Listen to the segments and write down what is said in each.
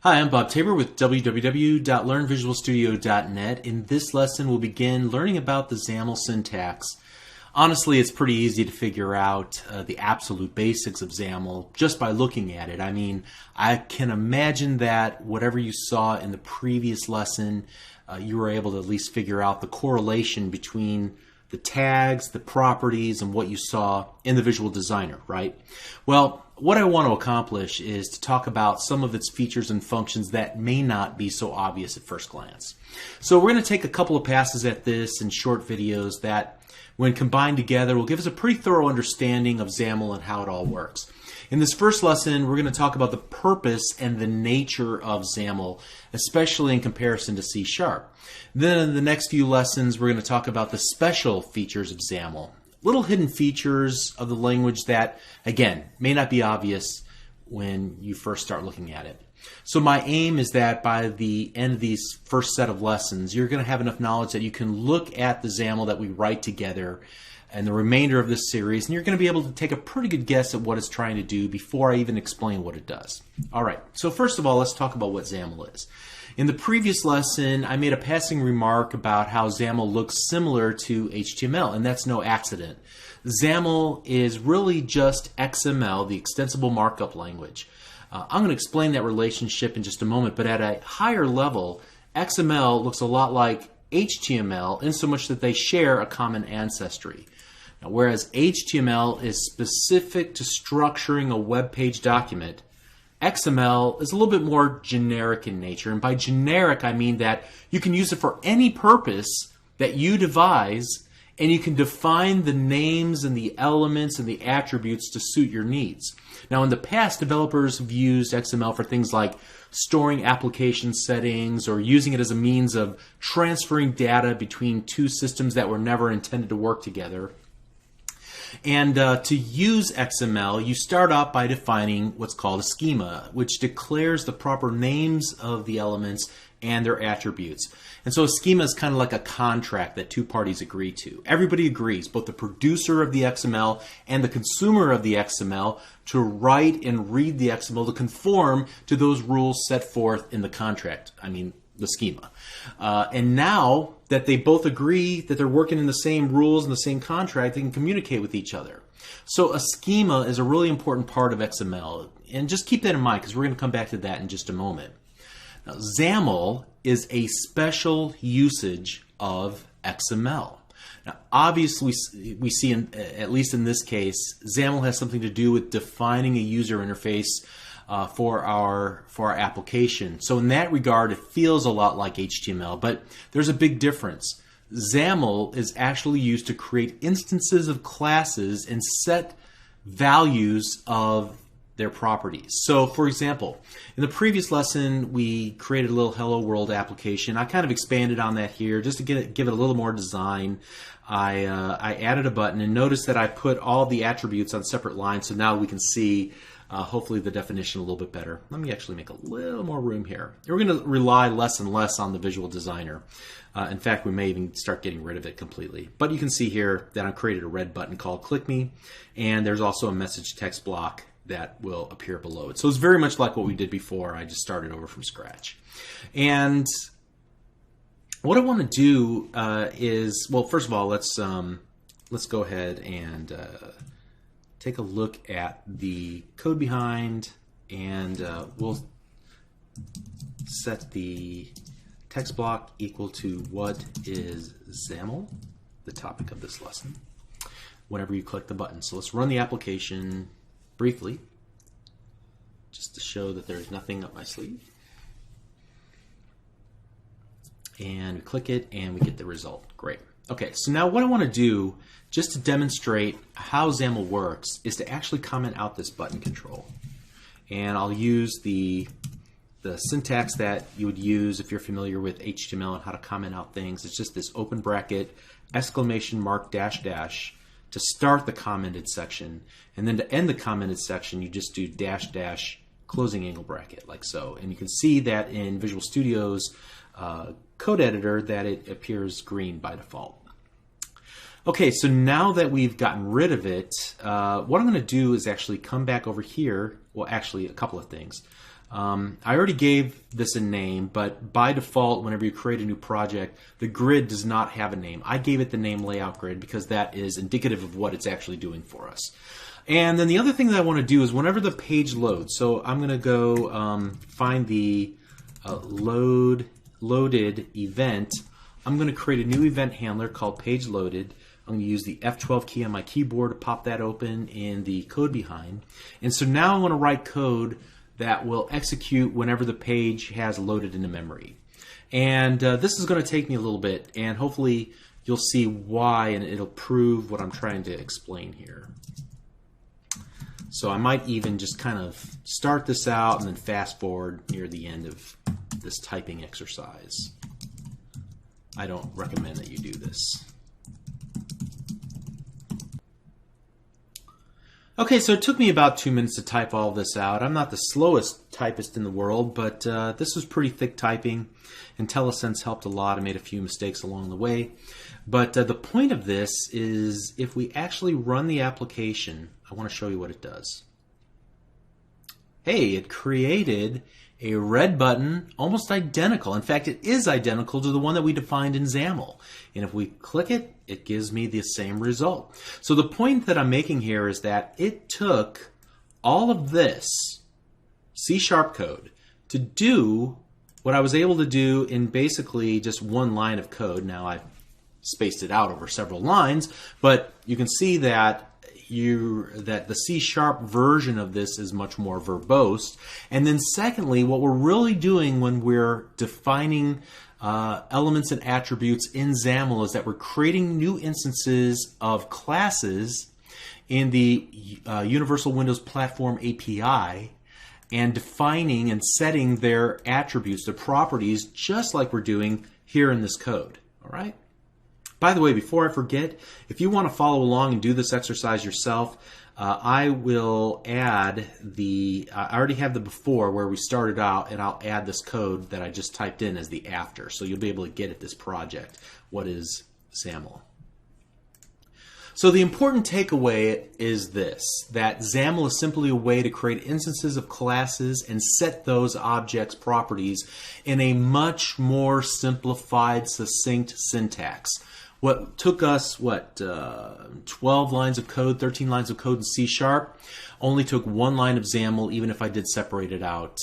Hi, I'm Bob Tabor with www.learnvisualstudio.net. In this lesson, we'll begin learning about the XAML syntax. Honestly, it's pretty easy to figure out the absolute basics of XAML just by looking at it. I mean, I can imagine that whatever you saw in the previous lesson, you were able to at least figure out the correlation between the tags, the properties, and what you saw in the Visual Designer, right? Well, what I want to accomplish is to talk about some of its features and functions that may not be so obvious at first glance. So we're going to take a couple of passes at this in short videos that, when combined together, will give us a pretty thorough understanding of XAML and how it all works. In this first lesson, we're going to talk about the purpose and the nature of XAML, especially in comparison to C#. Then in the next few lessons, we're going to talk about the special features of XAML. Little hidden features of the language that, again, may not be obvious when you first start looking at it. So my aim is that by the end of these first set of lessons, you're going to have enough knowledge that you can look at the XAML that we write together and the remainder of this series, and you're going to be able to take a pretty good guess at what it's trying to do before I even explain what it does. All right, so first of all, let's talk about what XAML is. In the previous lesson, I made a passing remark about how XAML looks similar to HTML, and that's no accident. XAML is really just XML, the extensible markup language. I'm going to explain that relationship in just a moment, but at a higher level, XML looks a lot like HTML in so much that they share a common ancestry. Now, whereas HTML is specific to structuring a web page document, XML is a little bit more generic in nature. And by generic, I mean that you can use it for any purpose that you devise, and you can define the names and the elements and the attributes to suit your needs. Now, in the past, developers have used XML for things like storing application settings or using it as a means of transferring data between two systems that were never intended to work together. And to use XML, you start out by defining what's called a schema, which declares the proper names of the elements and their attributes. And so a schema is kind of like a contract that two parties agree to. Everybody agrees, both the producer of the XML and the consumer of the XML, to write and read the XML to conform to those rules set forth in the contract. I mean, the schema. And now that they both agree that they're working in the same rules and the same contract, they can communicate with each other. So a schema is a really important part of XML. And just keep that in mind, because we're going to come back to that in just a moment. Now, XAML is a special usage of XML. Now, obviously, we see, at least in this case, XAML has something to do with defining a user interface for our application. So in that regard, it feels a lot like HTML, but there's a big difference. XAML is actually used to create instances of classes and set values of their properties. So for example, in the previous lesson, we created a little Hello World application. I kind of expanded on that here just to give it a little more design. I added a button, and notice that I put all the attributes on separate lines, so now we can see hopefully the definition a little bit better. Let me actually make a little more room here. We're going to rely less and less on the Visual Designer. In fact, we may even start getting rid of it completely. But you can see here that I've created a red button called Click Me, and there's also a message text block that will appear below it. So it's very much like what we did before. I just started over from scratch. And what I want to do is, well, first of all, let's go ahead and take a look at the code behind, and we'll set the text block equal to what is XAML, the topic of this lesson, whenever you click the button. So let's run the application briefly, just to show that there's nothing up my sleeve. And we click it, and we get the result. Great. Okay, so now what I want to do, just to demonstrate how XAML works, is to actually comment out this button control. And I'll use the syntax that you would use if you're familiar with HTML and how to comment out things. It's just this open bracket, exclamation mark, dash, dash, to start the commented section. And then to end the commented section, you just do dash, dash, closing angle bracket, like so. And you can see that in Visual Studio's code editor that it appears green by default. Okay, so now that we've gotten rid of it, what I'm going to do is actually come back over here. Well, actually, a couple of things. I already gave this a name, but by default, whenever you create a new project, the grid does not have a name. I gave it the name layout grid because that is indicative of what it's actually doing for us. And then the other thing that I want to do is whenever the page loads, so I'm going to go find the loaded event. I'm going to create a new event handler called page loaded. I'm going to use the F12 key on my keyboard to pop that open in the code behind. And so now I want to write code that will execute whenever the page has loaded into memory. And this is going to take me a little bit, and hopefully you'll see why, and it'll prove what I'm trying to explain here. So I might even just kind of start this out and then fast forward near the end of this typing exercise. I don't recommend that you do this. Okay, so it took me about 2 minutes to type all this out. I'm not the slowest typist in the world, but this was pretty thick typing. IntelliSense helped a lot. I made a few mistakes along the way. But the point of this is if we actually run the application, I want to show you what it does. Hey, it created a red button almost identical. In fact, it is identical to the one that we defined in XAML. And if we click it, it gives me the same result. So the point that I'm making here is that it took all of this C# code to do what I was able to do in basically just one line of code. Now I've spaced it out over several lines, but you can see that the C# version of this is much more verbose. And then secondly, what we're really doing when we're defining elements and attributes in XAML is that we're creating new instances of classes in the Universal Windows Platform API and defining and setting their attributes, their properties, just like we're doing here in this code. All right? By the way, before I forget, if you want to follow along and do this exercise yourself, I will add I already have the before where we started out, and I'll add this code that I just typed in as the after. So you'll be able to get at this project. What is XAML? So the important takeaway is this, that XAML is simply a way to create instances of classes and set those objects' properties in a much more simplified, succinct syntax. What took us, 12 lines of code, 13 lines of code in C#, only took 1 line of XAML, even if I did separate it out.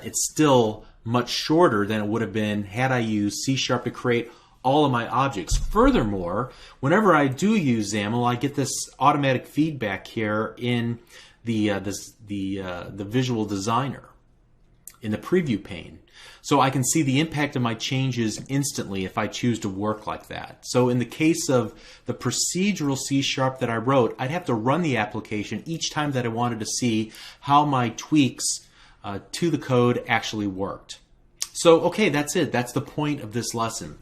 It's still much shorter than it would have been had I used C# to create all of my objects. Furthermore, whenever I do use XAML, I get this automatic feedback here in the Visual Designer, in the preview pane. So I can see the impact of my changes instantly if I choose to work like that. So in the case of the procedural C# that I wrote, I'd have to run the application each time that I wanted to see how my tweaks to the code actually worked. So okay, that's it. That's the point of this lesson.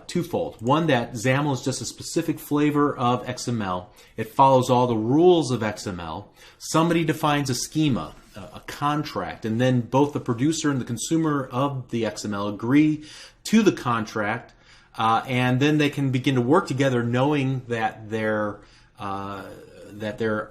Twofold. One, that XAML is just a specific flavor of XML. It follows all the rules of XML. Somebody defines a schema, a contract, and then both the producer and the consumer of the XML agree to the contract, and then they can begin to work together knowing that they're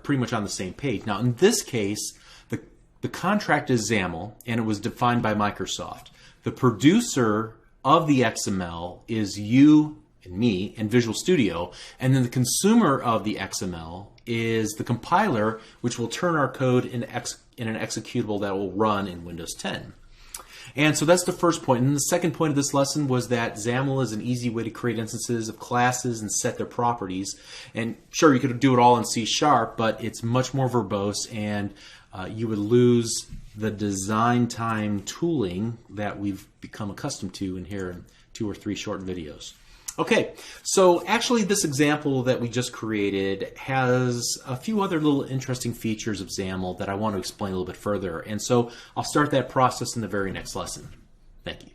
pretty much on the same page. Now, in this case, the contract is XAML, and it was defined by Microsoft. The producer of the XML is you and me and Visual Studio, and then the consumer of the XML is the compiler, which will turn our code in an executable that will run in Windows 10. And so that's the first point. And the second point of this lesson was that XAML is an easy way to create instances of classes and set their properties. And sure, you could do it all in C#, but it's much more verbose, and you would lose the design time tooling that we've become accustomed to in here in 2 or 3 short videos. Okay, so actually this example that we just created has a few other little interesting features of XAML that I want to explain a little bit further. And so I'll start that process in the very next lesson. Thank you.